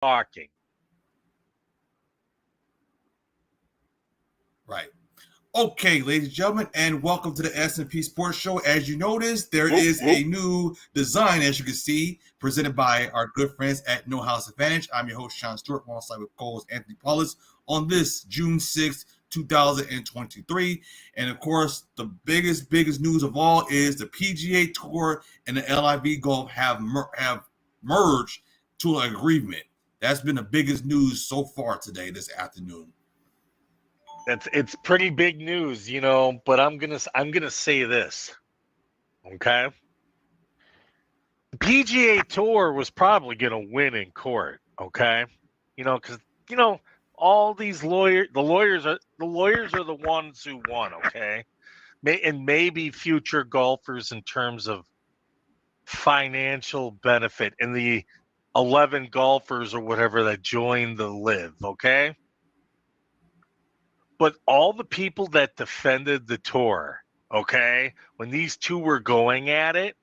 talking. Right. Okay, ladies and gentlemen, and welcome to the S&P Sports Show. As you notice, there is a new design, as you can see, presented by our good friends at No House Advantage. I'm your host, Shawn Stewart, alongside with co-host Anthony Paulus on this June 6th, 2023. And of course, the biggest news of all is the PGA Tour and the LIV Golf have merged to an agreement. That's been the biggest news so far today, this afternoon. It's pretty big news, but I'm gonna say this. Okay. The PGA Tour was probably gonna win in court, okay? Because all these the lawyers are the ones who won, okay? And maybe future golfers in terms of financial benefit and the 11 golfers or whatever that joined the LIV, okay? But all the people that defended the tour, okay, when these two were going at it,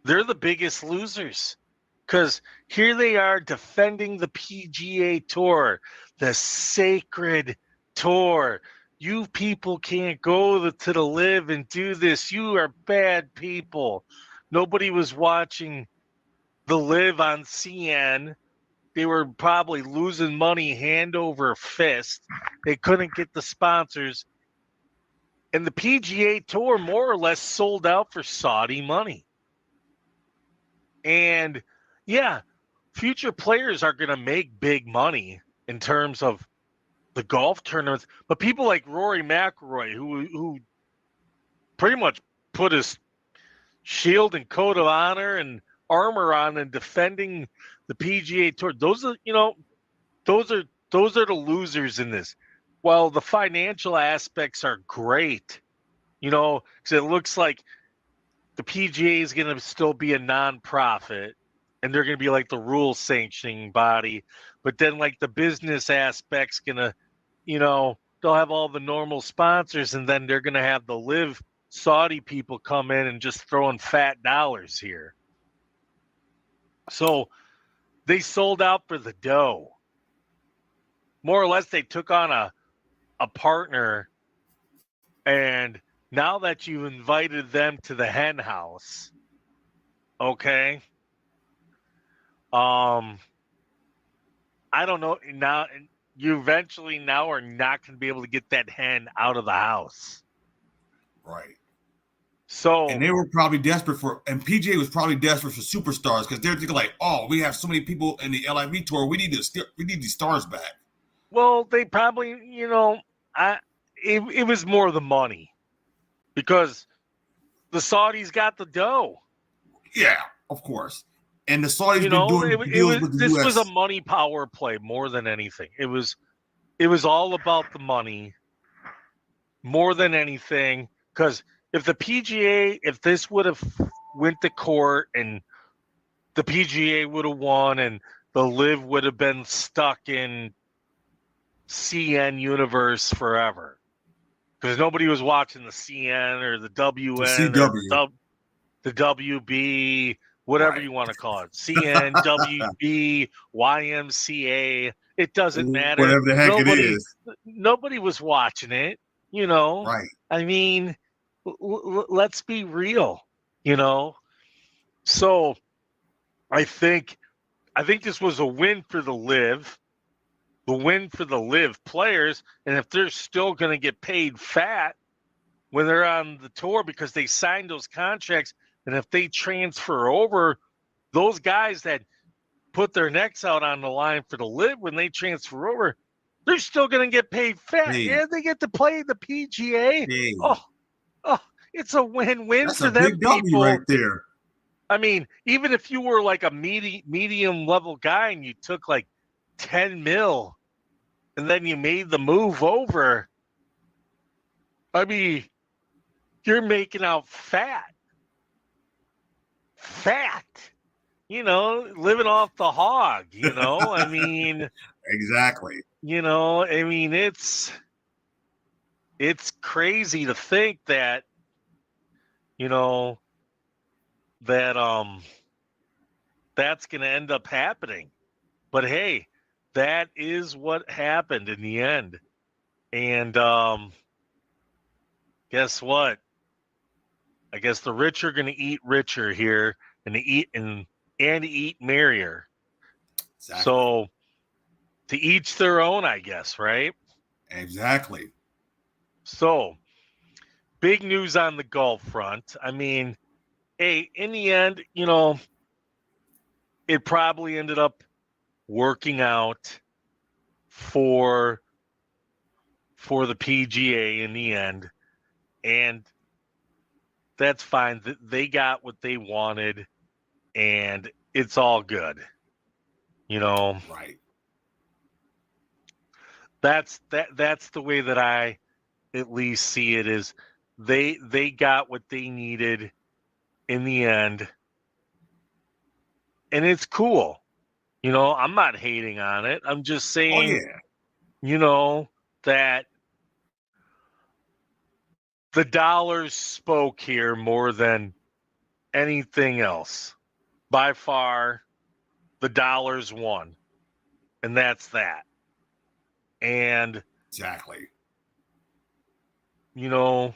they're the biggest losers. Because here they are defending the PGA Tour, the sacred tour. You people can't go to the LIV and do this. You are bad people. Nobody was watching the LIV on CN. They were probably losing money hand over fist. They couldn't get the sponsors. And the PGA Tour more or less sold out for Saudi money. And yeah, future players are going to make big money in terms of the golf tournaments. But people like Rory McIlroy, who pretty much put his shield and coat of honor and armor on and defending the PGA Tour, those are the losers in this. While the financial aspects are great, because it looks like the PGA is going to still be a nonprofit and they're going to be like the rule sanctioning body, but then like the business aspect's going to, they'll have all the normal sponsors, and then they're going to have the LIV Saudi people come in and just throwing fat dollars here. So they sold out for the dough. More or less, they took on a partner, and now that you invited them to the hen house, okay, I don't know. Now you eventually now are not going to be able to get that hen out of the house. Right. So, and they were probably desperate and PGA was probably desperate for superstars because they're thinking like, oh, we have so many people in the LIV tour, we need these stars back. Well, they probably, it was more the money because the Saudis got the dough. Yeah, of course. And the Saudis been doing deals with the US. This was a money power play more than anything. It was all about the money more than anything, because if the PGA, if this would have went to court and the PGA would have won and the LIV would have been stuck in CN universe forever, because nobody was watching the CN or the WN or the WB, whatever you want to call it, CN, WB, YMCA. It doesn't matter. Whatever the heck it is. Nobody was watching it, Right. I mean, let's be real, So I think this was a win for the LIV, the win for the LIV players. And if they're still going to get paid fat when they're on the tour because they signed those contracts, and if they transfer over, those guys that put their necks out on the line for the LIV, when they transfer over, they're still going to get paid fat. Hey. Yeah, they get to play the PGA. Hey. Oh, it's a win-win for them. That's a big W right there. I mean, even if you were like a medium level guy and you took like 10 mil and then you made the move over, I mean, you're making out fat, living off the hog, I mean. Exactly. I mean, it's crazy to think that, that's going to end up happening. But hey, that is what happened in the end. And guess what? I guess the rich are going to eat richer here and eat merrier. Exactly. So to each their own, I guess, right? Exactly. So big news on the golf front. I mean, hey, in the end, it probably ended up working out for the PGA in the end, and that's fine. They got what they wanted, and it's all good. Right. That's the way that I at least see it, is they got what they needed in the end, and it's cool. I'm not hating on it. I'm just Oh saying, yeah. That the dollars spoke here more than anything else. By far, the dollars won, and that's that. And Exactly. it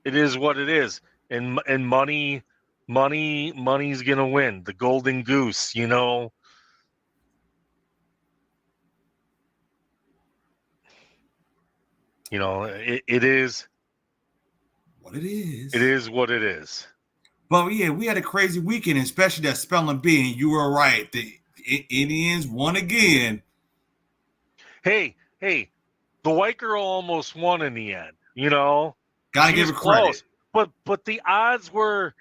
is what it is, and money's gonna win. The golden goose, it is What it is. It is what it is. But yeah, we had a crazy weekend, especially that spelling bee. And you were right. The Indians won again. Hey, the white girl almost won in the end. Gotta She give was her credit. close, but the odds were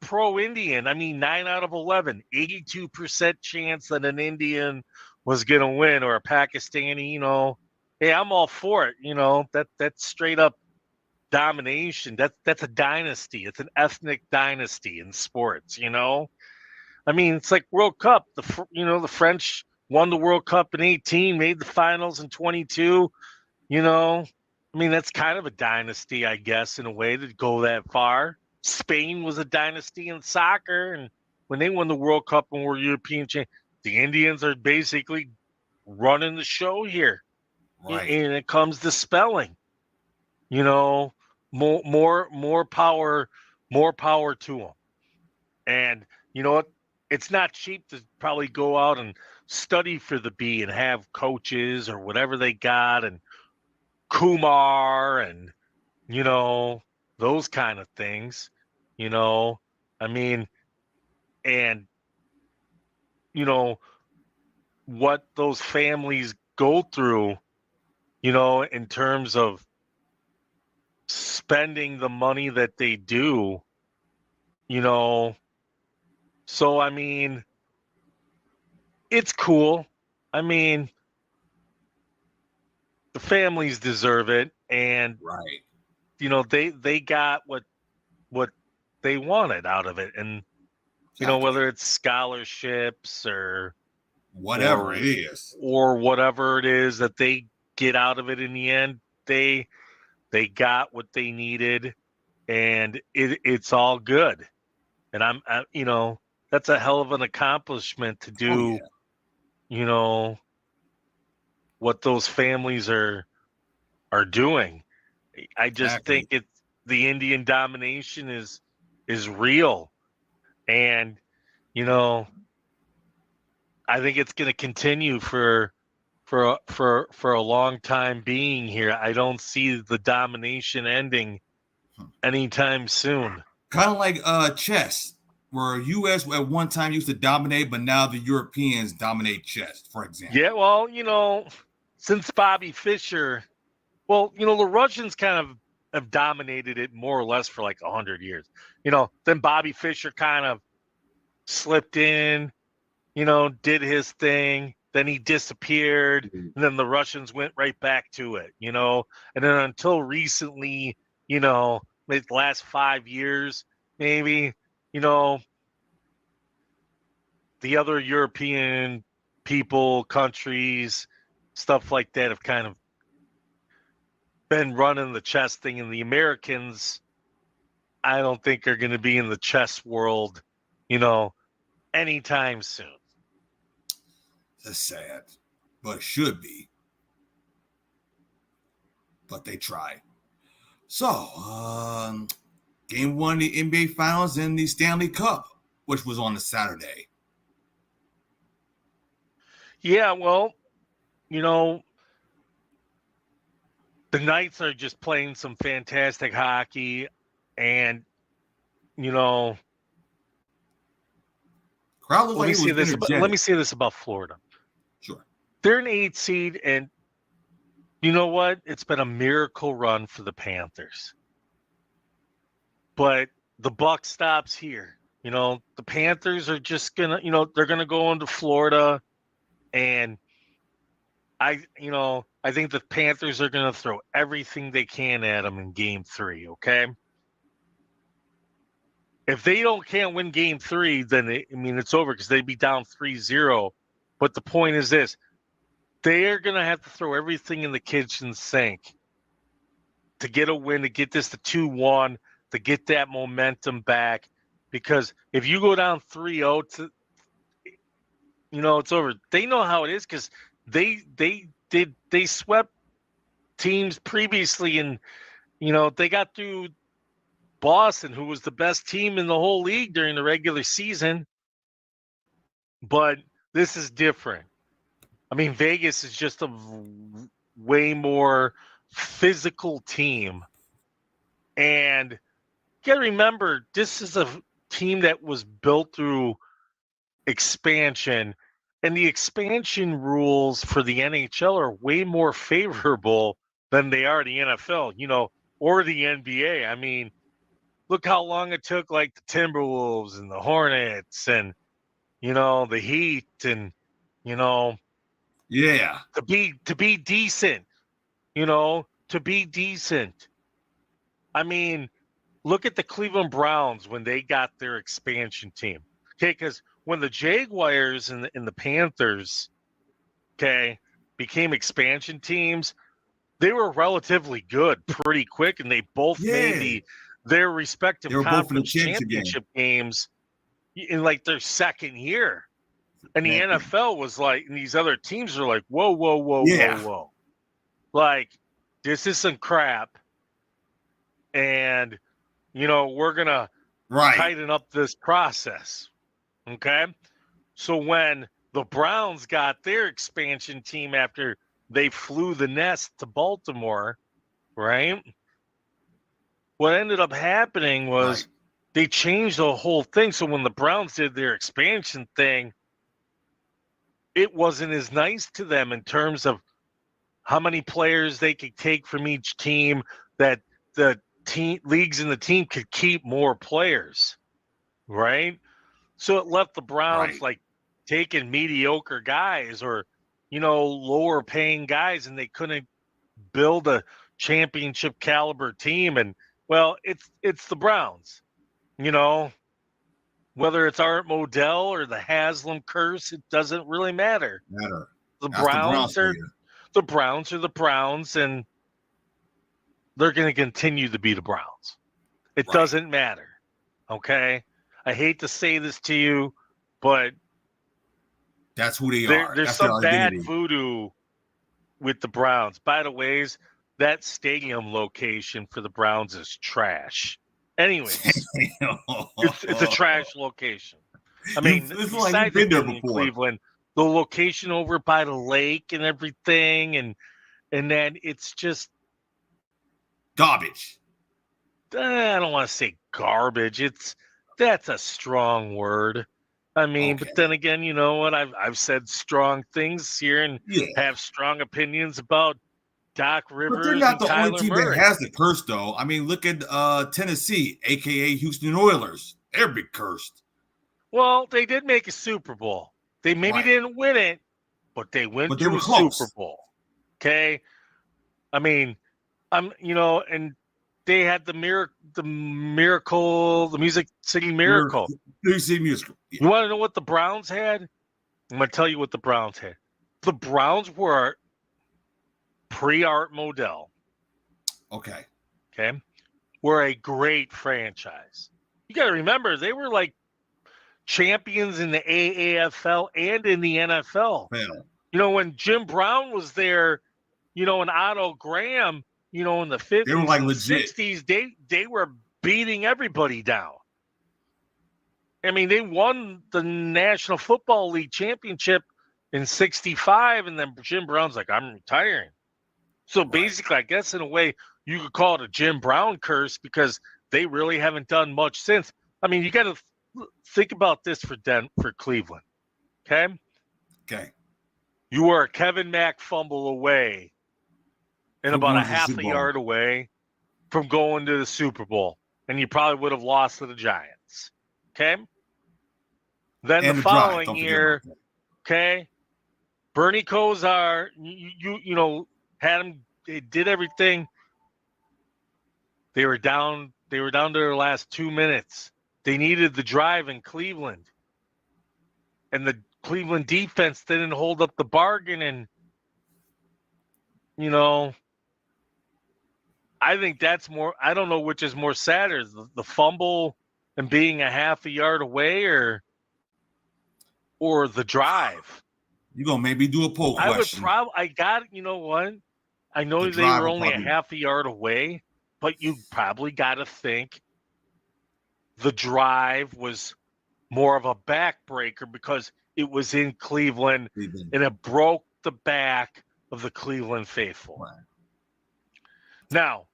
pro Indian. I mean, 9 out of 11, 82% chance that an Indian was gonna win, or a Pakistani. Hey, I'm all for it. That's straight up domination. That's a dynasty. It's an ethnic dynasty in sports. I mean, it's like World Cup. The French won the World Cup in 18, made the finals in 22. I mean, that's kind of a dynasty, I guess, in a way, to go that far. Spain was a dynasty in soccer, and when they won the World Cup and were European champions, the Indians are basically running the show here. Right. And it comes to spelling. More power to them. And you know what? It's not cheap to probably go out and study for the B and have coaches or whatever they got, and Kumar, and those kind of things. I mean, and what those families go through, in terms of spending the money that they do. So I mean, it's cool. I mean, the families deserve it, and Right. they got what they wanted out of it, and Exactly. whether it's scholarships or whatever it is, or whatever it is that they get out of it in the end, they got what they needed, and it's all good. And that's a hell of an accomplishment to do. What those families are doing. I just think it's the Indian domination is real, and I think it's going to continue for a long time being here. I don't see the domination ending anytime soon. Kind of like chess, where U.S. at one time used to dominate, but now the Europeans dominate chess, for example. Yeah, well, since Bobby Fischer, the Russians kind of have dominated it more or less for like 100 years. Then Bobby Fischer kind of slipped in, did his thing. Then he disappeared, and then the Russians went right back to it, And then until recently, the last 5 years, maybe, the other European people, countries, stuff like that have kind of been running the chess thing, and the Americans, I don't think are going to be in the chess world, anytime soon. That's sad, but it should be. But they tried. So, game one of the NBA Finals and the Stanley Cup, which was on the Saturday. Yeah, well, the Knights are just playing some fantastic hockey, and crowd looked like it was energetic. Let me say this about Florida. Sure. They're an 8 seed, and you know what? It's been a miracle run for the Panthers. But the buck stops here. The Panthers are just going to, they're going to go into Florida, and I think the Panthers are going to throw everything they can at them in game 3, okay? If they can't win game 3, then it's over because they'd be down 3-0. But the point is this: they are going to have to throw everything in the kitchen sink to get a win, to get this to 2-1, to get that momentum back. Because if you go down 3-0, it's over. They know how it is because they swept teams previously, and they got through Boston, who was the best team in the whole league during the regular season. But this is different. Vegas is just a way more physical team. And you got to remember, this is a team that was built through expansion. And the expansion rules for the NHL are way more favorable than they are the NFL, or the NBA. Look how long it took, like the Timberwolves and the Hornets and, the Heat and, yeah, to be decent, to be decent. Look at the Cleveland Browns when they got their expansion team. Okay, because when the Jaguars and the Panthers, became expansion teams, they were relatively good pretty quick, and they both made their respective conference championship games in like their second year. And the NFL was like, and these other teams are like, whoa. Like, this is some crap. And, we're going to tighten up this process. Okay? So when the Browns got their expansion team after they flew the nest to Baltimore, right? What ended up happening was they changed the whole thing. So when the Browns did their expansion thing, it wasn't as nice to them in terms of how many players they could take from each team, that the leagues in the team could keep more players, right? So it left the Browns like taking mediocre guys or, lower paying guys, and they couldn't build a championship caliber team. And well, it's the Browns, whether it's Art Modell or the Haslam curse, it doesn't really matter. The Browns are the Browns, and they're going to continue to be the Browns. It doesn't matter. Okay. I hate to say this to you, but that's who they are. There's some bad voodoo with the Browns. By the way, that stadium location for the Browns is trash. Anyways, it's a trash location. Besides being in Cleveland, the location over by the lake and everything, and then it's just garbage. I don't want to say garbage. That's a strong word. But then again, you know what? I've said strong things here and have strong opinions about Doc Rivers. But they're not the only team that has the curse, though. Look at Tennessee, aka Houston Oilers. They're big cursed. Well, they did make a Super Bowl. They maybe didn't win it, but they went to a Super Bowl. Okay, and they had the Music City Miracle. Musical. You want to know what the Browns had? I'm going to tell you what the Browns had. The Browns were pre-Art Modell. Okay. Were a great franchise. You got to remember, they were like champions in the AAFL and in the NFL. Well, You know, when Jim Brown was there, you know, and Otto Graham, you know, in the 50s they were like and legit. 60s, they were beating everybody down. I mean, they won the National Football League championship in 65, and then Jim Brown's like, I'm retiring. So basically, I guess in a way, you could call it a Jim Brown curse because they really haven't done much since. I mean, you got to think about this for Cleveland, okay? Okay. You were a Kevin Mack fumble away and about a half a yard away from going to the Super Bowl, and you probably would have lost to the Giants, okay? Then And the following year, okay, Bernie Kosar, you know, had him. They did everything. They were down to their last 2 minutes. They needed the drive in Cleveland, and the Cleveland defense didn't hold up the bargain. And you know, I think that's more. I don't know which is more sadder: the fumble and being a half a yard away, or the drive. You're gonna maybe do a poll question. I would probably. I got. You know what? I know they were only a half a yard away, but you probably got to think the drive was more of a backbreaker because it was in Cleveland and it broke the back of the Cleveland faithful. Right. Now,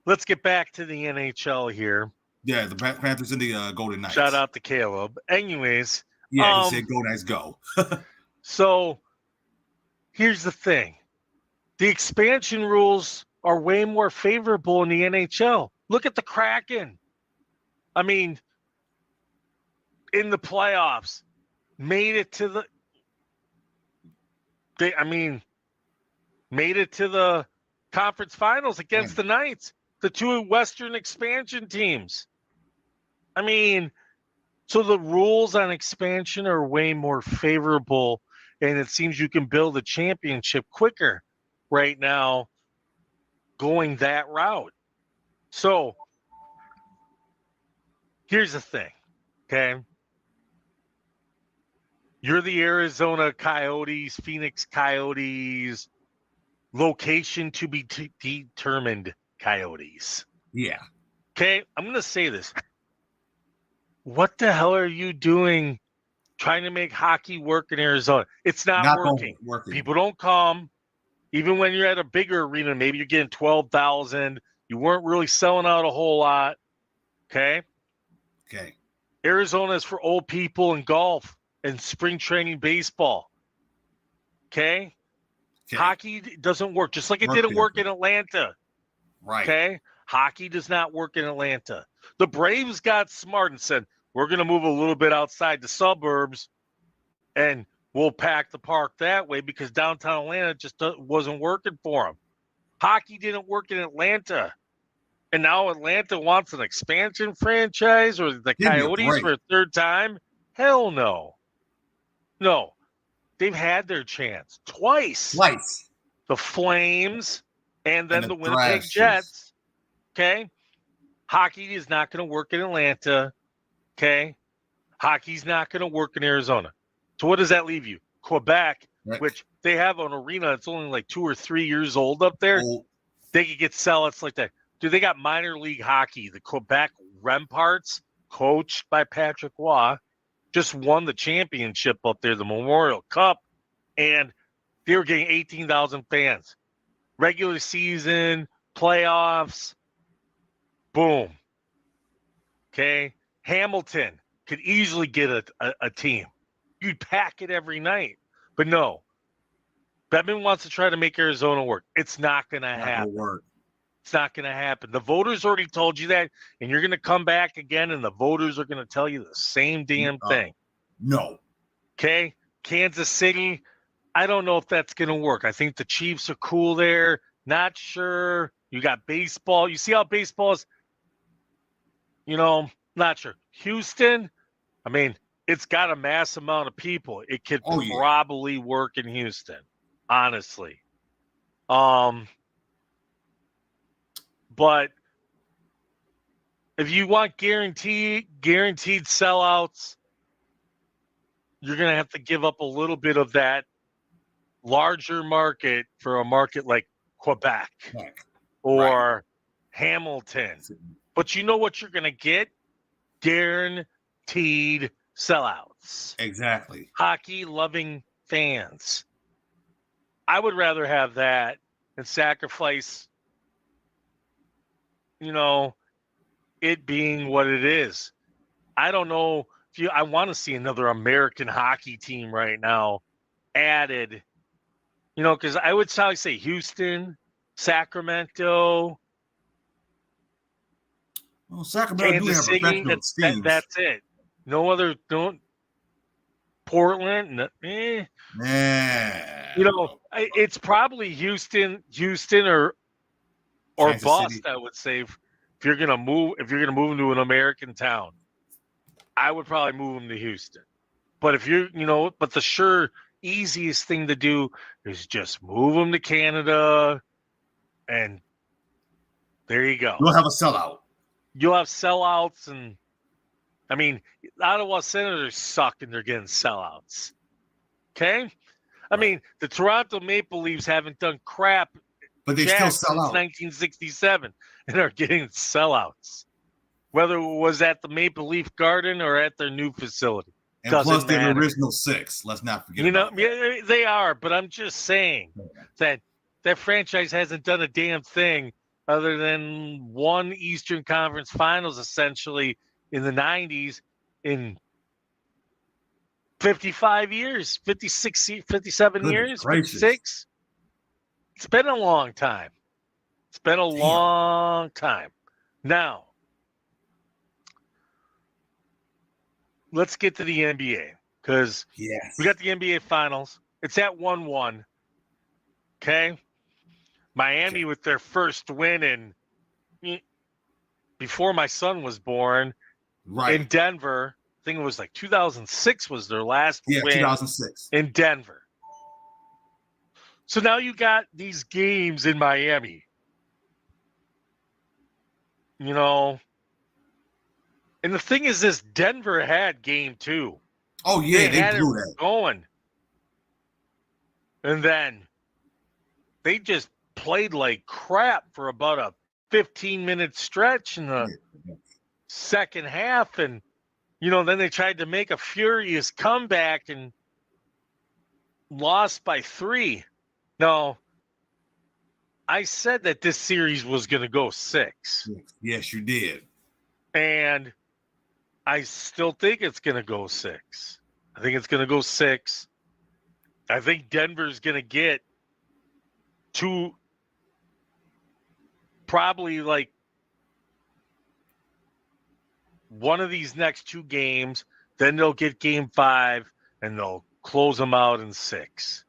let's get back to the NHL here. Yeah, the Panthers and the Golden Knights. Shout out to Caleb. Anyways. Yeah, he said go Knights go. So, here's the thing. The expansion rules are way more favorable in the NHL. Look at the Kraken. I mean, in the playoffs, made it to the conference finals against the Knights, the two Western expansion teams. I mean, so the rules on expansion are way more favorable, and it seems you can build a championship quicker right now going that route. So here's the thing, okay? You're the Arizona Coyotes, Phoenix Coyotes, location to be determined Coyotes. Yeah. Okay, I'm going to say this. What the hell are you doing trying to make hockey work in Arizona? It's not working. People don't come. Even when you're at a bigger arena, maybe you're getting 12,000. You weren't really selling out a whole lot. Okay? Okay. Arizona is for old people and golf and spring training baseball. Okay? Hockey doesn't work, just like it didn't work in Atlanta. Right. Okay? Hockey does not work in Atlanta. The Braves got smart and said, we're going to move a little bit outside the suburbs and we'll pack the park that way because downtown Atlanta just wasn't working for them. Hockey didn't work in Atlanta. And now Atlanta wants an expansion franchise or the Coyotes for a third time? Hell no. No. They've had their chance twice. The Flames and then the Winnipeg Jets. Okay? Hockey is not going to work in Atlanta. Okay? Hockey's not going to work in Arizona. So what does that leave you? Quebec, which they have an arena that's only like 2 or 3 years old up there. They could get sellouts like that. Dude, they got minor league hockey. The Quebec Remparts, coached by Patrick Waugh, just won the championship up there, the Memorial Cup, and they were getting 18,000 fans. Regular season, playoffs, boom. Okay? Hamilton could easily get a team. You'd pack it every night. But no. Bettman wants to try to make Arizona work. It's not going to happen. It's not going to happen. The voters already told you that, and you're going to come back again, and the voters are going to tell you the same damn thing. No. Okay? Kansas City, I don't know if that's going to work. I think the Chiefs are cool there. Not sure. You got baseball. You see how baseball is? You know, not sure. Houston, I mean, it's got a mass amount of people. It could probably work in Houston, honestly. But if you want guaranteed sellouts, you're going to have to give up a little bit of that larger market for a market like Quebec or Hamilton. But you know what you're going to get? Guaranteed sellouts. Exactly. Hockey-loving fans. I would rather have that than sacrifice, it being what it is. I don't know if I want to see another American hockey team right now added, because I would probably say Houston, Sacramento. Well, Sacramento Kansas do have City, professional teams. That's it. No other, Portland, it's probably Houston or Kansas bust. City. I would say if you're gonna move into an American town, I would probably move them to Houston. But if but the easiest thing to do is just move them to Canada, and there you go. You'll have a sellout. You'll have sellouts, and I mean, Ottawa Senators suck, and they're getting sellouts. Okay, I mean, the Toronto Maple Leafs haven't done crap, but they still sell out. Since 1967, and are getting sellouts. Whether it was at the Maple Leaf Garden or at their new facility. And plus, they're the original 6. Let's not forget about that. Yeah, they are, but I'm just saying that franchise hasn't done a damn thing other than one Eastern Conference Finals, essentially, in the 90s in 55 years, 57 years, 56. It's been a long time. Now, let's get to the NBA because we got the NBA Finals. It's at 1-1. Okay? Miami with their first win before my son was born in Denver. I think it was like 2006 was their last win 2006 in Denver. So now you got these games in Miami. And the thing is this, Denver had game 2. Oh, yeah, they blew that. Going. And then they just played like crap for about a 15-minute stretch in the second half. And, then they tried to make a furious comeback and lost by 3. No, I said that this series was going to go 6. Yes, you did. And I still think it's going to go 6. I think it's going to go 6. I think Denver's going to get 2, probably like one of these next 2 games. Then they'll get game 5 and they'll close them out in 6.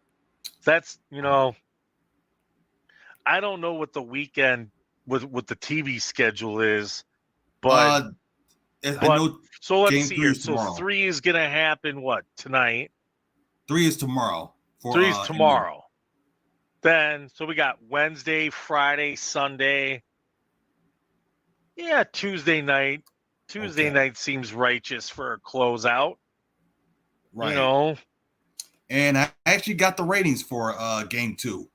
That's, I don't know what the weekend with the TV schedule is, but so let's see here. So 3 is going to happen tonight? 3 is tomorrow. 3 is tomorrow. Then, so we got Wednesday, Friday, Sunday. Yeah, Tuesday night. Tuesday night seems righteous for a closeout. Right. And I actually got the ratings for game 2.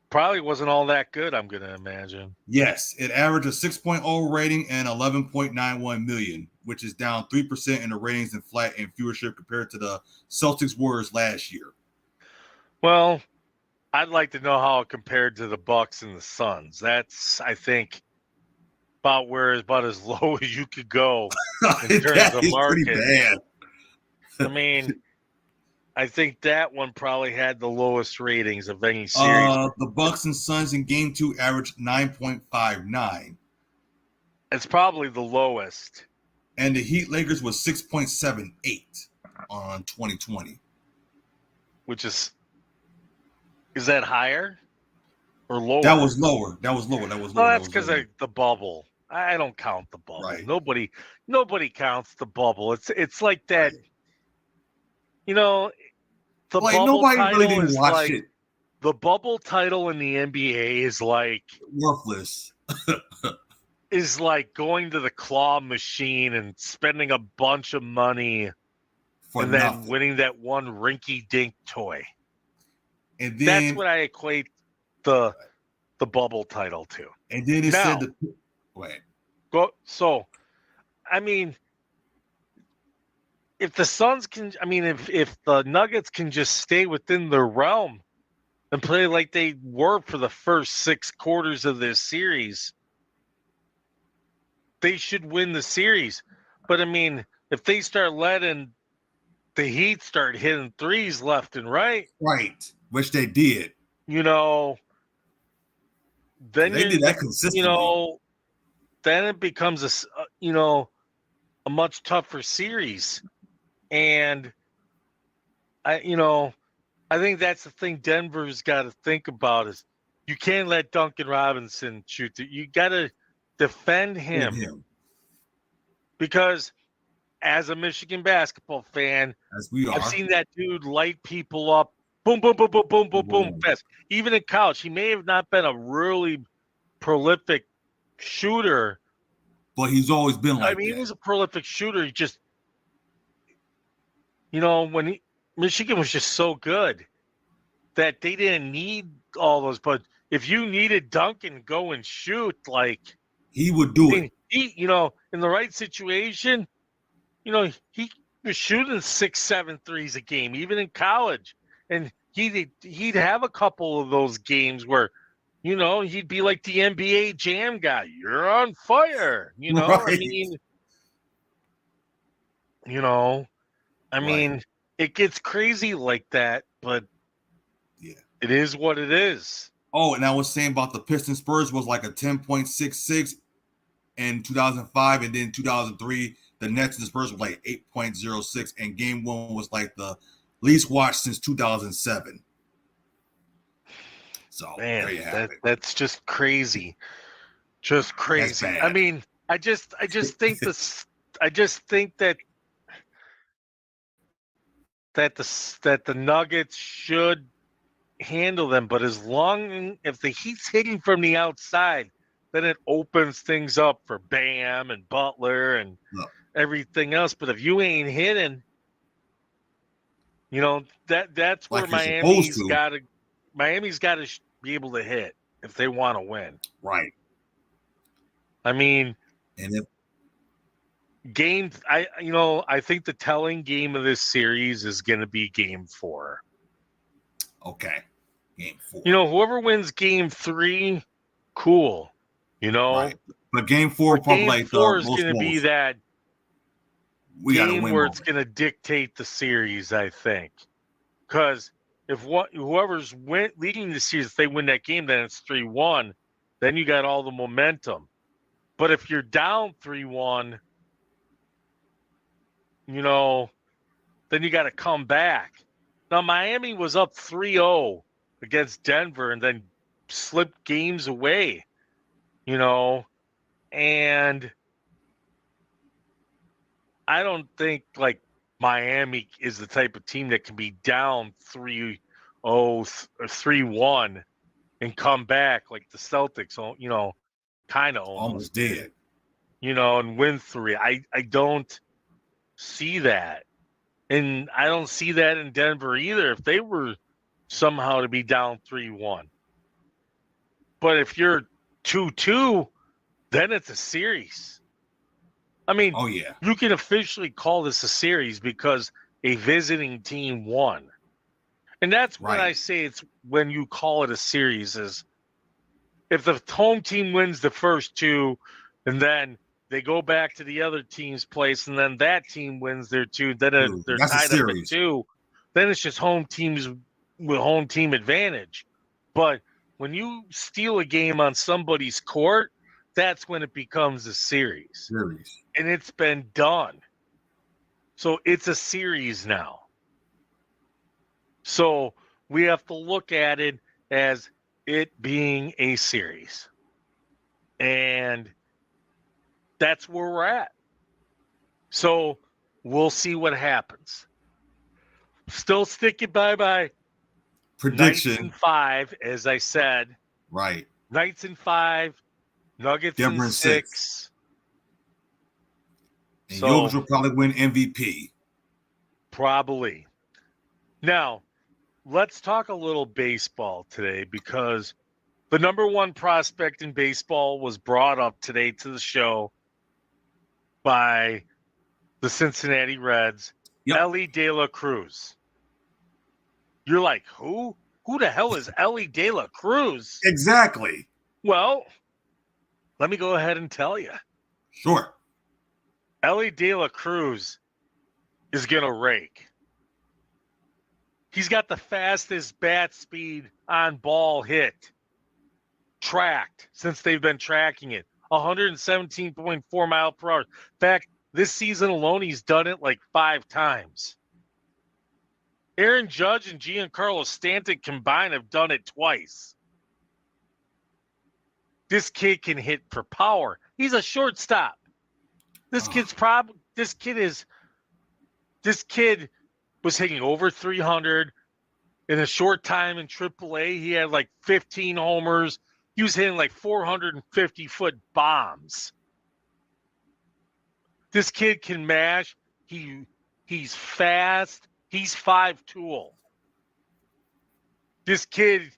Probably wasn't all that good, I'm going to imagine. Yes, it averaged a 6.0 rating and 11.91 million, which is down 3% in the ratings and flat in viewership compared to the Celtics Warriors last year. Well, I'd like to know how it compared to the Bucks and the Suns. That's, I think, about as low as you could go in terms of market. Pretty bad. I mean, I think that one probably had the lowest ratings of any series. The Bucks and Suns in game 2 averaged 9.59. It's probably the lowest. And the Heat Lakers was 6.78 on 2020. Which is that higher or lower? That was lower. Oh, that's because of the bubble. I don't count the bubble. Right. Nobody counts the bubble. It's like that. Right. The bubble nobody title really didn't is watch like, it. The bubble title in the NBA is like worthless. Is like going to the claw machine and spending a bunch of money and then winning that one rinky-dink toy. And then that's what I equate the bubble title to. And then it said go ahead. So, I mean, if the Suns can, I mean, if the Nuggets can just stay within their realm and play like they were for the first 6 quarters of this series, they should win the series. But I mean, if they start letting the Heat start hitting threes left and right, which they did, then they did that consistently. Then it becomes a much tougher series. And I think that's the thing Denver's got to think about is you can't let Duncan Robinson shoot. You got to defend him. Because as a Michigan basketball fan, as we are, I've seen that dude light people up. Boom, boom, boom, boom, boom, boom, boom, fast. Even in college, he may have not been a really prolific shooter, but he's always been like that. He was a prolific shooter. He just, when Michigan was just so good that they didn't need all those. But if you needed Duncan to go and shoot, like he would do it. He, in the right situation, he was shooting 6-7 threes a game, even in college, and he'd have a couple of those games where. He'd be like the NBA Jam guy. You're on fire. Right. I mean, it gets crazy like that, but it is what it is. Oh, and I was saying about the Pistons Spurs was like a 10.66 in 2005, and then 2003, the Nets and the Spurs was like 8.06, and game 1 was like the least watched since 2007. So man, that's just crazy. Just crazy. I mean, I just think that the Nuggets should handle them, but if the Heat's hitting from the outside, then it opens things up for Bam and Butler and everything else. But if you ain't hitting, that's where Miami's got to be able to hit if they want to win. Right. I mean, and I think the telling game of this series is going to be game 4. Okay. Game 4. Whoever wins game 3, cool. Right. But game 4 probably game 4 is going to be that game where it's going to dictate the series, I think. Because if whoever's leading the series, if they win that game, then it's 3-1. Then you got all the momentum. But if you're down 3-1, then you got to come back. Now, Miami was up 3-0 against Denver and then slipped games away, and I don't think like Miami is the type of team that can be down 3-0 or 3-1 and come back like the Celtics, kind of almost did, and win 3. I don't see that. And I don't see that in Denver either if they were somehow to be down 3-1. But if you're 2-2, then it's a series. I mean, you can officially call this a series because a visiting team won. And that's when I say it's when you call it a series is if the home team wins the first 2 and then they go back to the other team's place and then that team wins their 2, then they're tied up at 2. Then it's just home teams with home team advantage. But when you steal a game on somebody's court, that's when it becomes a series. And it's been done. So it's a series now. So we have to look at it as it being a series. And that's where we're at. So we'll see what happens. Still sticking by my prediction. Knights in 5, as I said. Right. Knights in 5, Nuggets in 6. And Jokic will probably win MVP. Probably. Now, let's talk a little baseball today because the number one prospect in baseball was brought up today to the show by the Cincinnati Reds, Ellie De La Cruz. You're like, who? Who the hell is Ellie De La Cruz? Exactly. Well, let me go ahead and tell you. Sure. Ellie De La Cruz is going to rake. He's got the fastest bat speed on ball hit tracked since they've been tracking it. 117.4 mile per hour. In fact, this season alone, he's done it like 5 times. Aaron Judge and Giancarlo Stanton combined have done it twice. This kid can hit for power. He's a shortstop. This kid was hitting over 300 in a short time in AAA. He had like 15 homers. He was hitting like 450-foot bombs. This kid can mash. He's fast. He's 5'2". This kid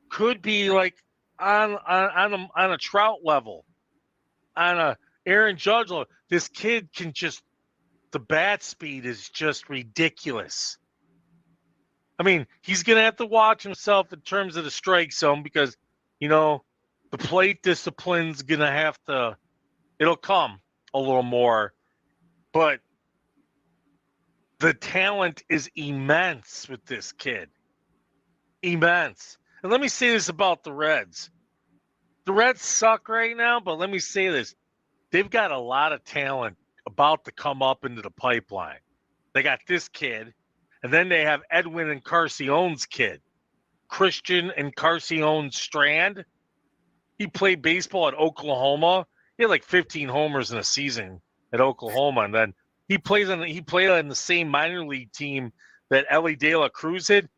could be like on a Trout level, on a Aaron Judge level. This kid can just, the bat speed is just ridiculous. I mean, he's going to have to watch himself in terms of the strike zone because, the plate discipline's going to have to, it'll come a little more. But the talent is immense with this kid. Immense. And let me say this about the Reds. The Reds suck right now, but let me say this. They've got a lot of talent about to come up into the pipeline. They got this kid, and then they have Edwin and Carcione's kid, Christian and Carcione Strand. He played baseball at Oklahoma. He had like 15 homers in a season at Oklahoma, and then he played on the same minor league team that Ellie De La Cruz did.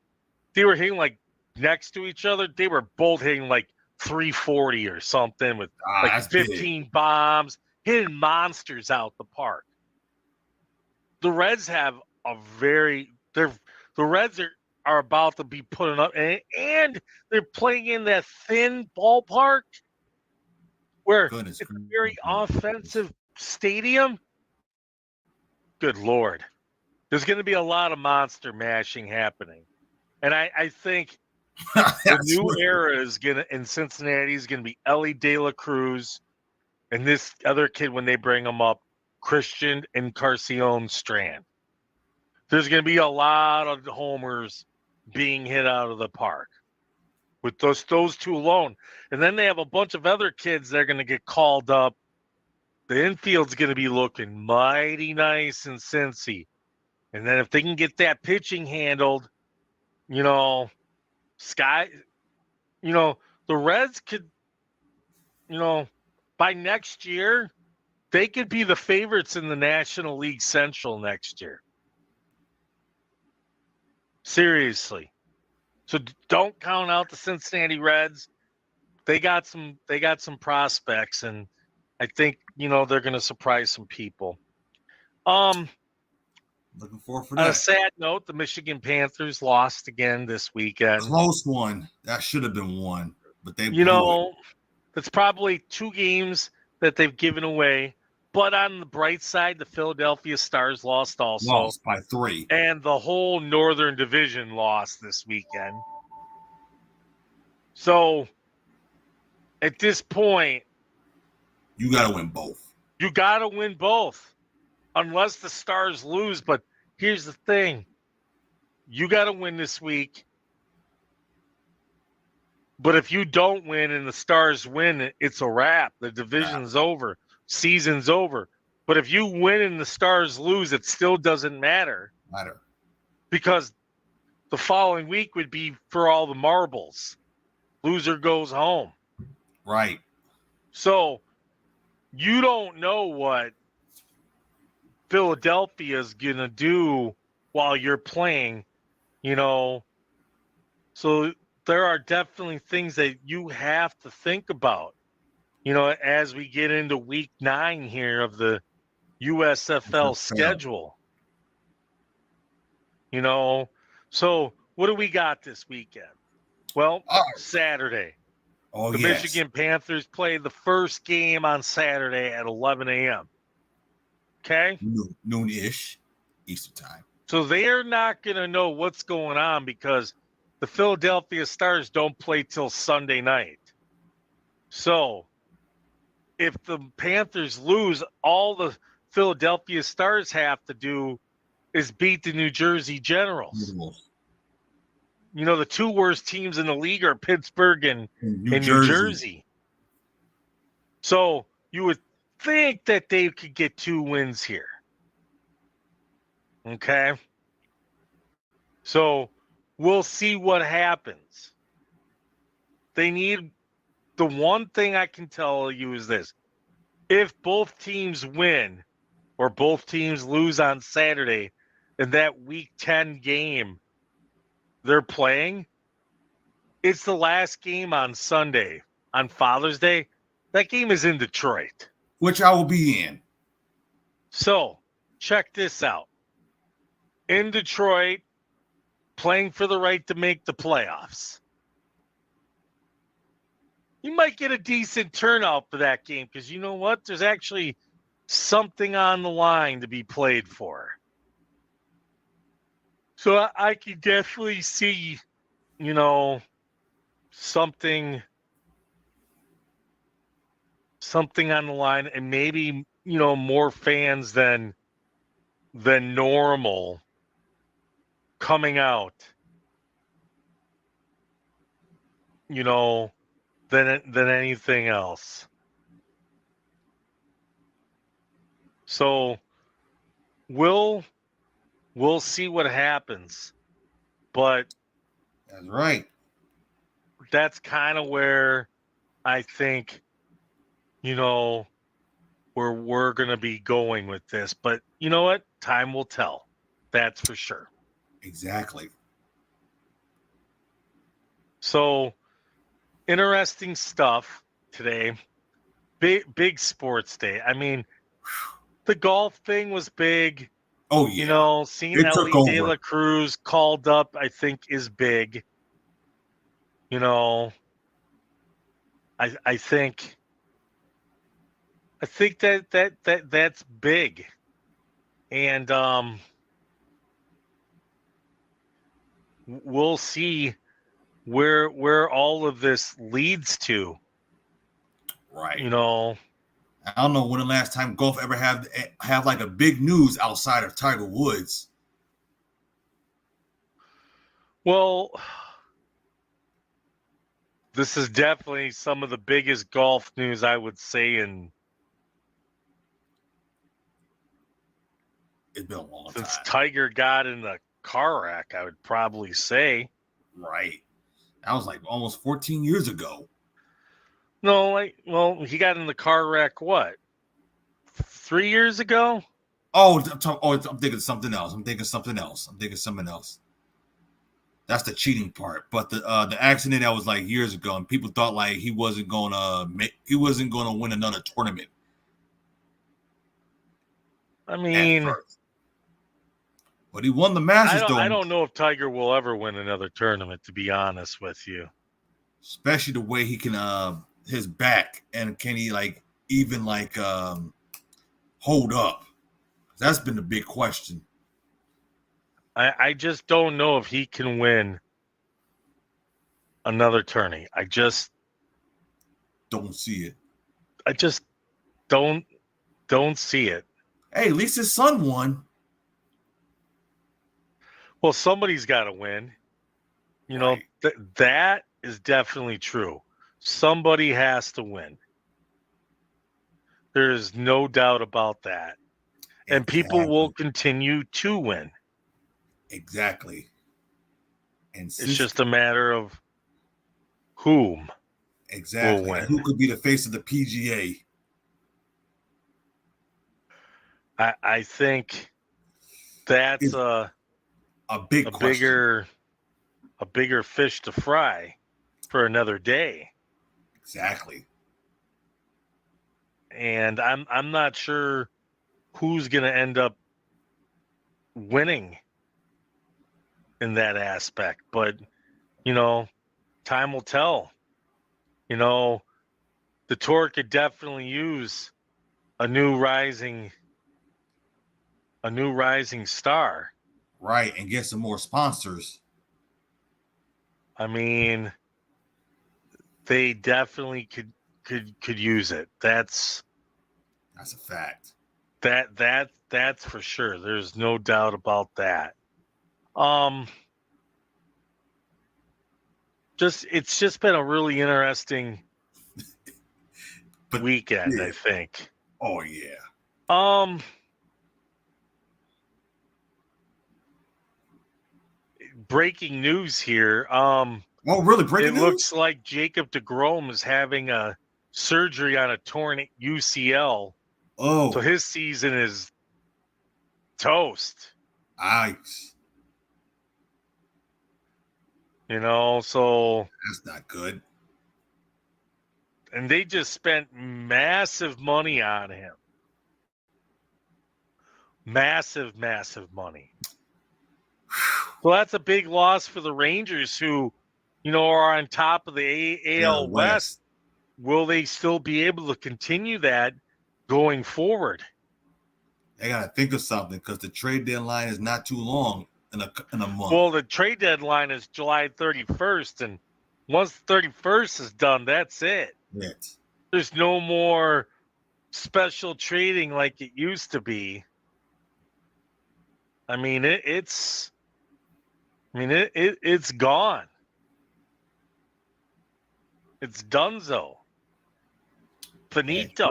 They were hitting like next to each other. They were both hitting like 340 or something with like 15 bombs, hitting monsters out the park. The Reds have the Reds are about to be putting up, and they're playing in that thin ballpark where it's a very offensive stadium. Good Lord. There's going to be a lot of monster mashing happening. And I think the new era is in Cincinnati is going to be Ellie De La Cruz and this other kid when they bring him up, Christian and Carcione Strand. There's going to be a lot of homers being hit out of the park with those two alone. And then they have a bunch of other kids that are going to get called up. The infield's going to be looking mighty nice in Cincy. And then if they can get that pitching handled, the Reds could, by next year, they could be the favorites in the National League Central next year. Seriously. So don't count out the Cincinnati Reds. They got some prospects, and I think, they're going to surprise some people. Looking forward for that. On a sad note, the Michigan Panthers lost again this weekend. Close one. That should have been one, but they it's probably 2 games that they've given away. But on the bright side, the Philadelphia Stars lost also. Lost by 3. And the whole Northern Division lost this weekend. So, at this point, you got to win both. You got to win both. Unless the Stars lose. But here's the thing. You got to win this week. But if you don't win and the Stars win, it's a wrap. The division's over. Season's over. But if you win and the Stars lose, it still doesn't matter. Because the following week would be for all the marbles. Loser goes home. Right. So you don't know what Philadelphia is going to do while you're playing, So there are definitely things that you have to think about, as we get into week 9 here of the USFL schedule. So what do we got this weekend? Well, Saturday. The Michigan Panthers play the first game on Saturday at 11 a.m. Okay? Noon-ish Eastern time. So they're not going to know what's going on because the Philadelphia Stars don't play till Sunday night. So if the Panthers lose, all the Philadelphia Stars have to do is beat the New Jersey Generals. The two worst teams in the league are Pittsburgh and New Jersey. So you would think that they could get 2 wins here. Okay? So we'll see what happens. The one thing I can tell you is this. If both teams win or both teams lose on Saturday in that Week 10 game they're playing, it's the last game on Sunday, on Father's Day. That game is in Detroit. Which I will be in. So, check this out. In Detroit, playing for the right to make the playoffs. You might get a decent turnout for that game because you know what? There's actually something on the line to be played for. So I can definitely see, something on the line, and maybe, more fans than normal coming out, than anything else. So we'll see what happens. But that's right. That's kind of where I think, where we're going to be going with this. But you know what? Time will tell. That's for sure. Exactly. So, interesting stuff today. Big sports day. I mean, the golf thing was big. Oh, yeah. Seeing Ellie De La Cruz called up, I think, is big. I think that's big. And we'll see where all of this leads to. Right. I don't know when the last time golf ever have like a big news outside of Tiger Woods. Well, this is definitely some of the biggest golf news, I would say, it's been a long time. Since Tiger got in the car wreck, I would probably say. Right. That was like almost 14 years ago. No, he got in the car wreck, what? 3 years ago? I'm thinking something else. I'm thinking something else. That's the cheating part. But the accident that was like years ago, and people thought like he wasn't gonna win another tournament. I mean, but he won the Masters. I don't know if Tiger will ever win another tournament, to be honest with you. Especially the way he can his back, and can he even hold up? That's been the big question. I just don't know if he can win another tourney. I just don't see it. I just don't see it. Hey, at least his son won. Well, somebody's got to win. Right. That is definitely true. Somebody has to win. There is no doubt about that. And people will continue to win. Exactly. And it's just a matter of whom will win. Who could be the face of the PGA? I think that's a bigger fish to fry for another day. Exactly. And I'm not sure who's going to end up winning in that aspect. But, time will tell. The tour could definitely use a new rising star. Right, and get some more sponsors. I mean, they definitely could use it. That's a fact. That's for sure. There's no doubt about that. It's just been a really interesting weekend, I think. Oh yeah. Breaking news here. Oh, really? Breaking news? It looks like Jacob deGrom is having a surgery on a torn UCL. Oh. So his season is toast. Nice. So that's not good. And they just spent massive money on him. Massive money. So that's a big loss for the Rangers who, are on top of the AL West. Will they still be able to continue that going forward? They got to think of something because the trade deadline is not too long in a month. Well, the trade deadline is July 31st, and once the 31st is done, that's it. Yes. There's no more special trading like it used to be. I mean, it's gone. It's donezo. Finito.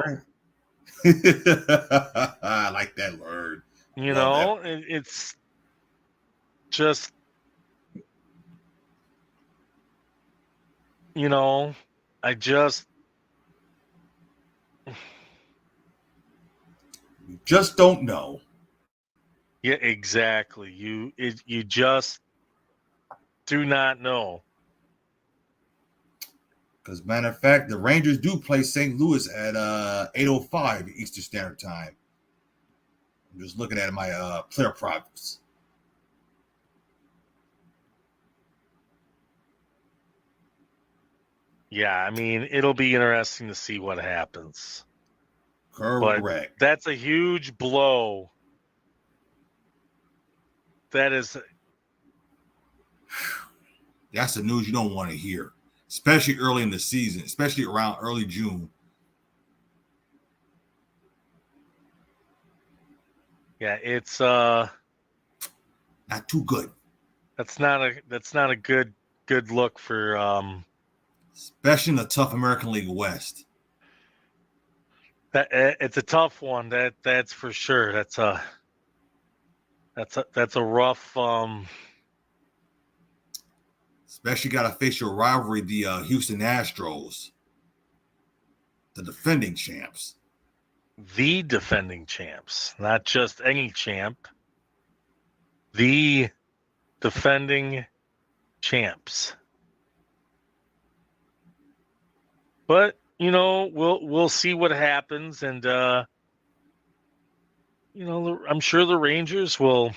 I like that word. It's just, I just don't know. Yeah, exactly. You just do not know. Because, matter of fact, the Rangers do play St. Louis at 8:05 Eastern Standard Time. I'm just looking at my player props. Yeah, I mean, it'll be interesting to see what happens. Correct. But that's a huge blow. That's the news you don't want to hear, especially early in the season, especially around early June. Yeah, it's not too good. That's not a good look for especially in the tough American League West. That it's a tough one. That's for sure. That's a rough. Especially got to face your rivalry, the Houston Astros, the defending champs. The defending champs, not just any champ. The defending champs. But we'll see what happens, and I'm sure the Rangers will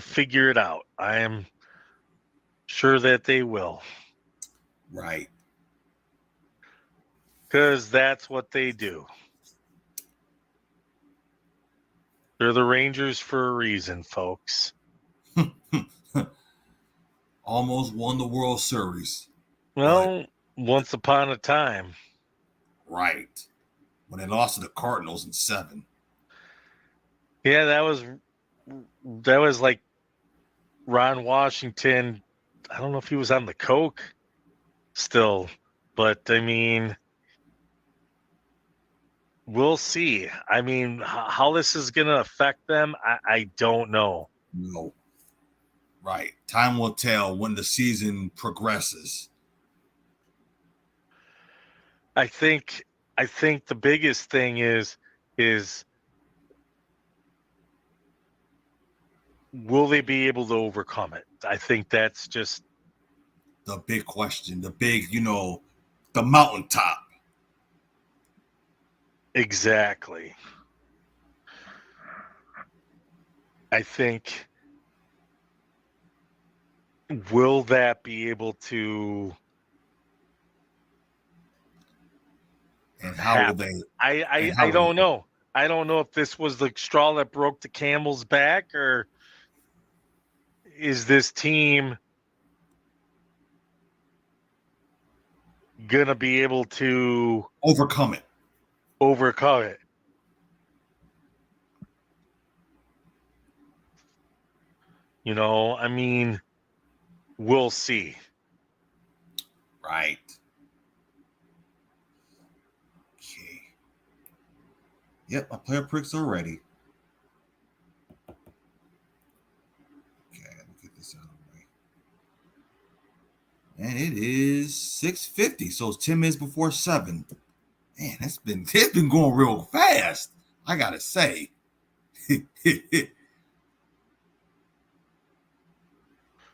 figure it out. I am sure that they will. Right. Because that's what they do. They're the Rangers for a reason, folks. Almost won the World Series. Well, once upon a time. Right. When they lost to the Cardinals in 7. Yeah, that was like Ron Washington. I don't know if he was on the coke still, but I mean, we'll see. I mean, how this is going to affect them, I don't know. No. Right. Time will tell when the season progresses. I think the biggest thing is will they be able to overcome it? I think that's just the big question, the big, the mountaintop. Exactly. I think will that be able to And how will they? I don't know. I don't know if this was the straw that broke the camel's back, or is this team gonna be able to overcome it? You know, I mean, we'll see. Right. Okay. Yep, my player pricks are ready. Okay, let me get this out of the way. And it is 6:50, so it's 10 minutes before 7. Man, it's been going real fast, I gotta say.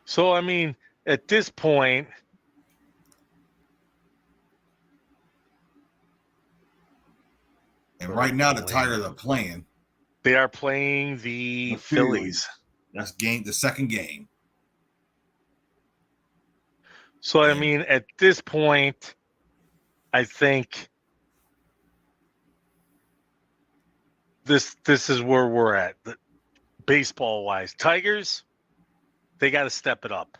So, I mean, at this point, and right now the Tigers are playing. They are playing the Phillies. That's the second game. So, I mean, at this point, I think this is where we're at, baseball-wise. Tigers, they got to step it up.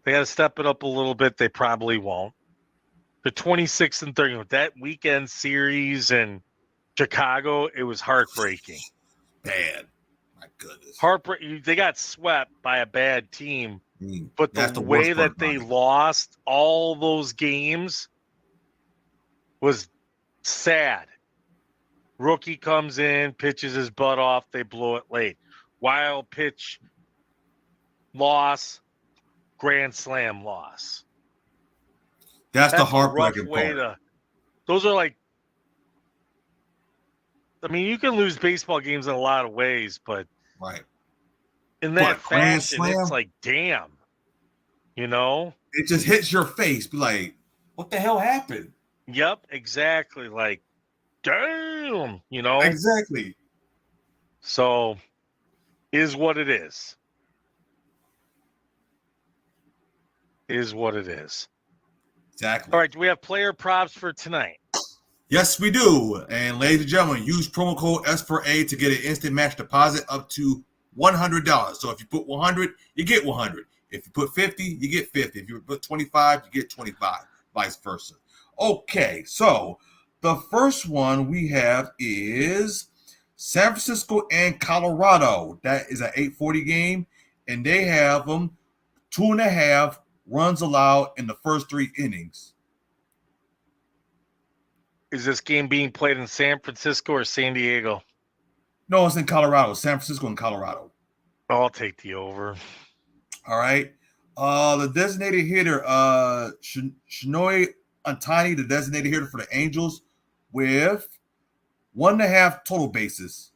They got to step it up a little bit. They probably won't. The 26 and 30, that weekend series in Chicago, it was heartbreaking. Bad. My goodness. Heartbreaking. They got swept by a bad team. But the way that they lost all those games was sad. Rookie comes in, pitches his butt off, they blow it late. Wild pitch loss, grand slam loss. That's the heartbreaking part. Those are like, I mean, you can lose baseball games in a lot of ways, but right. In that fashion, it's like, damn, you know? It just hits your face. Be like, what the hell happened? Yep, exactly. Like, damn, you know? Exactly. So, is what it is. Is what it is. Exactly. All right, do we have player props for tonight? Yes, we do. And ladies and gentlemen, use promo code S4A to get an instant match deposit up to $100. So if you put 100, you get 100. If you put 50, you get 50. If you put 25, you get 25. Vice versa. Okay, so the first one we have is San Francisco and Colorado. That is an 8:40 game, and they have them 2.5 runs allowed in the first 3 innings. Is this game being played in San Francisco or San Diego? No, it's in Colorado. San Francisco and Colorado. I'll take the over. All right. The designated hitter, Shawn Anthony, the designated hitter for the Angels, with 1.5 total bases.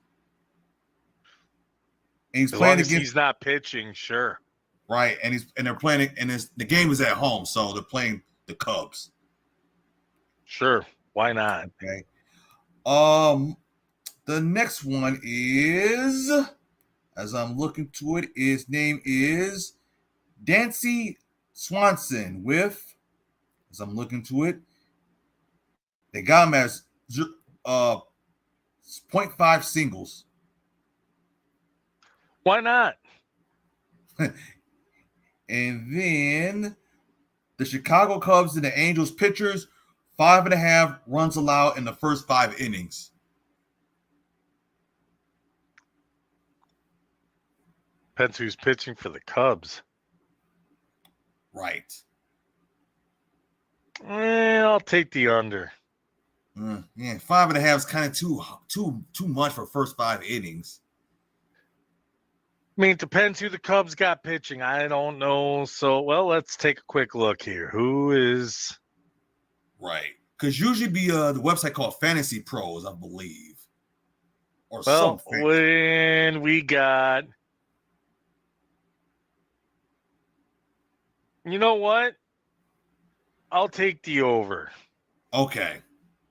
And he's playing against. He's not pitching, sure. Right, and they're playing, and the game is at home, so they're playing the Cubs. Sure, why not? Okay. The next one is, as I'm looking to it, his name is Dancy Swanson with, as I'm looking to it, they got him as 0.5 singles. Why not? And then the Chicago Cubs and the Angels pitchers, 5.5 runs allowed in the first 5 innings. Depends who's pitching for the Cubs. Right. I'll take the under. Yeah, 5.5 is kind of too much for first 5 innings. I mean, it depends who the Cubs got pitching. I don't know. So, well, let's take a quick look here. Who is... Right. Because usually be the website called Fantasy Pros, I believe. Or well, something. When we got... You know what? I'll take the over. Okay.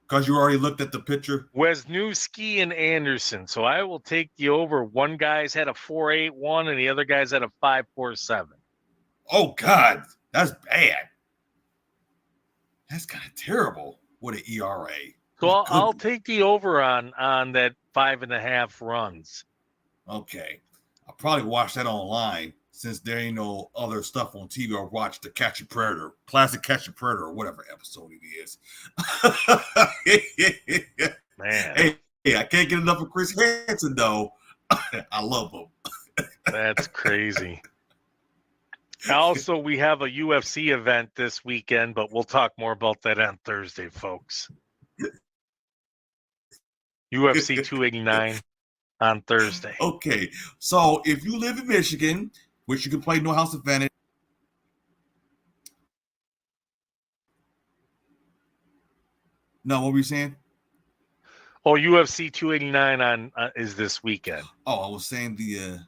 Because you already looked at the picture? Wisniewski and Anderson. So I will take the over. One guy's had a 4.81 and the other guy's had a 5.47. Oh God, that's bad. That's kind of terrible. What an ERA. So I'll take the over on that 5.5 runs. Okay. I'll probably watch that online since there ain't no other stuff on TV or watch the Catch a Predator, classic Catch a Predator, or whatever episode it is. Man. Hey, I can't get enough of Chris Hansen, though. I love him. That's crazy. Also, we have a UFC event this weekend, but we'll talk more about that on Thursday, folks. UFC 289 on Thursday. Okay, so if you live in Michigan, which you can play no house advantage. No, what were you saying? Oh, UFC 289 on is this weekend. Oh, I was saying the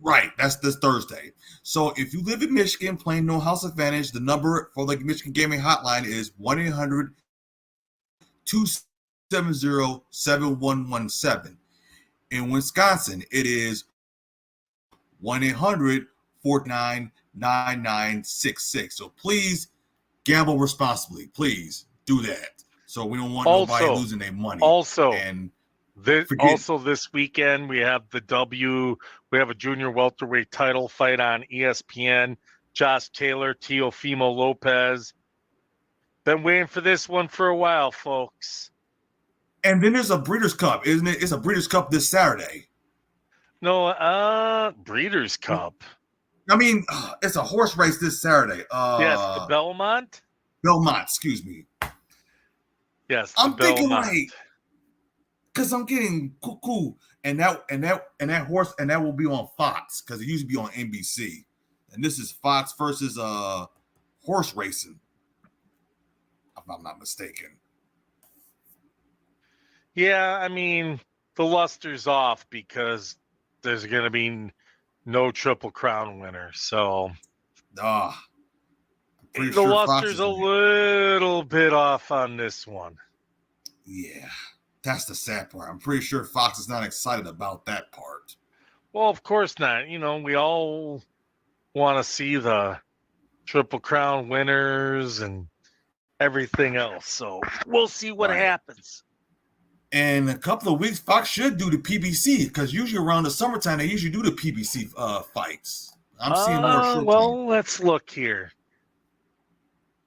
right. That's this Thursday. So if you live in Michigan playing no house advantage, the number for the Michigan Gaming Hotline is 1-800-270-7117. In Wisconsin, it is 1-800-499966. So please gamble responsibly. Please do that. So we don't want nobody losing their money. This weekend we have we have a junior welterweight title fight on ESPN. Josh Taylor, Teofimo Lopez. Been waiting for this one for a while, folks. And then there's a Breeders' Cup, isn't it? It's a Breeders' Cup this Saturday. No, Breeders' Cup. I mean, it's a horse race this Saturday. Yes, the Belmont. Belmont, excuse me. Yes, I'm thinking like, because I'm getting cool, and that horse, and that will be on Fox because it used to be on NBC, and this is Fox versus horse racing, if I'm not mistaken. Yeah, I mean, the luster's off because there's going to be no Triple Crown winner. So the luster's a little bit off on this one. Yeah, that's the sad part. I'm pretty sure Fox is not excited about that part. Well, of course not. You know, we all want to see the Triple Crown winners and everything else. So we'll see what happens. And a couple of weeks, Fox should do the PBC because usually around the summertime they usually do the PBC fights. I'm seeing more. Well, let's look here.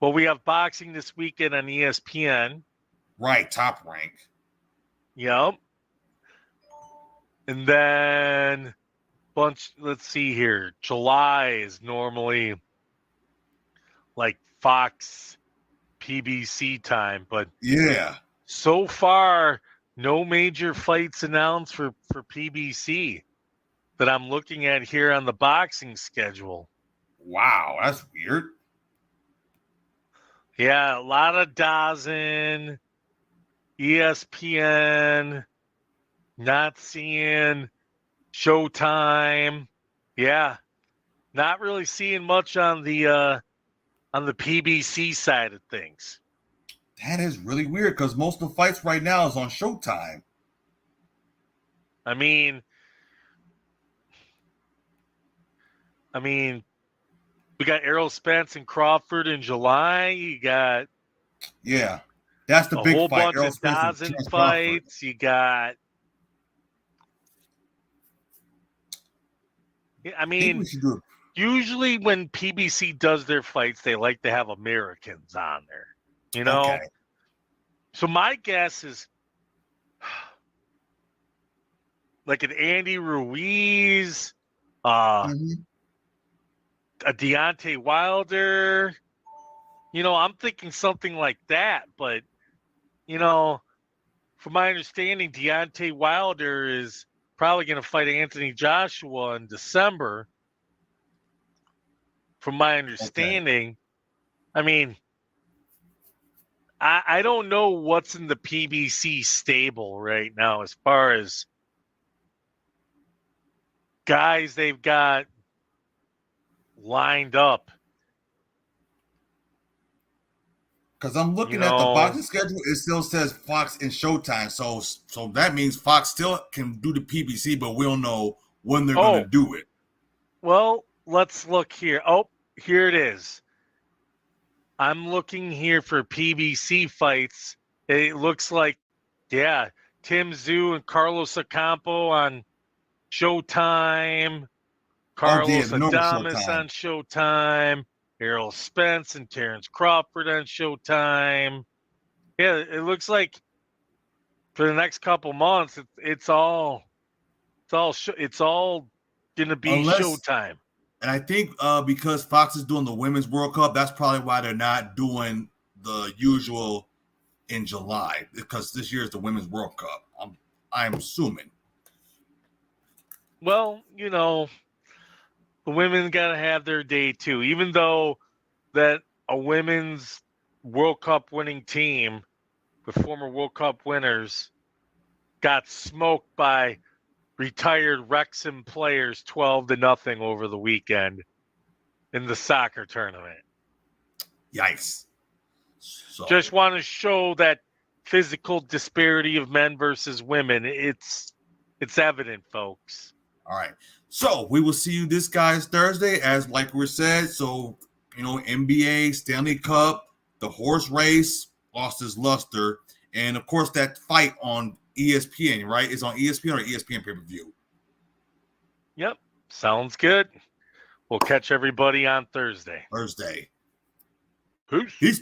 Well, we have boxing this weekend on ESPN. Right, Top Rank. Yep. And then let's see here. July is normally like Fox PBC time, but yeah. So far, no major fights announced for PBC that I'm looking at here on the boxing schedule. Wow, that's weird. Yeah, a lot of DAZN, ESPN, not seeing Showtime. Yeah, not really seeing much on the PBC side of things. That is really weird because most of the fights right now is on Showtime. I mean, we got Errol Spence and Crawford in July. You got that's the big whole fight. Bunch of DAZN fights. You got. I mean, usually when PBC does their fights, they like to have Americans on there. You know, okay. So my guess is like an Andy Ruiz, a Deontay Wilder. You know, I'm thinking something like that. But, you know, from my understanding, Deontay Wilder is probably going to fight Anthony Joshua in December. From my understanding, I mean, I don't know what's in the PBC stable right now as far as guys they've got lined up. Because I'm looking at the boxing schedule, it still says Fox and Showtime. So that means Fox still can do the PBC, but we don't know when they're going to do it. Well, let's look here. Oh, here it is. I'm looking here for PBC fights. It looks like, yeah, Tim Zhu and Carlos Ocampo on Showtime. Carlos Adames on Showtime. Errol Spence and Terrence Crawford on Showtime. Yeah, it looks like for the next couple months, it's all gonna be Showtime. And I think because Fox is doing the Women's World Cup, that's probably why they're not doing the usual in July, because this year is the Women's World Cup. I'm assuming. Well, the women got to have their day too, even though that a women's World Cup winning team with former World Cup winners got smoked by retired Wrexham players 12-0 over the weekend in the soccer tournament. Yikes. So, just want to show that physical disparity of men versus women. It's evident, folks. All right. So we will see you this guys Thursday, as like we said. So, NBA, Stanley Cup, the horse race lost its luster. And of course, that fight on ESPN, right? It's on ESPN or ESPN pay-per-view. Yep. Sounds good. We'll catch everybody on Thursday. Peace. Peace.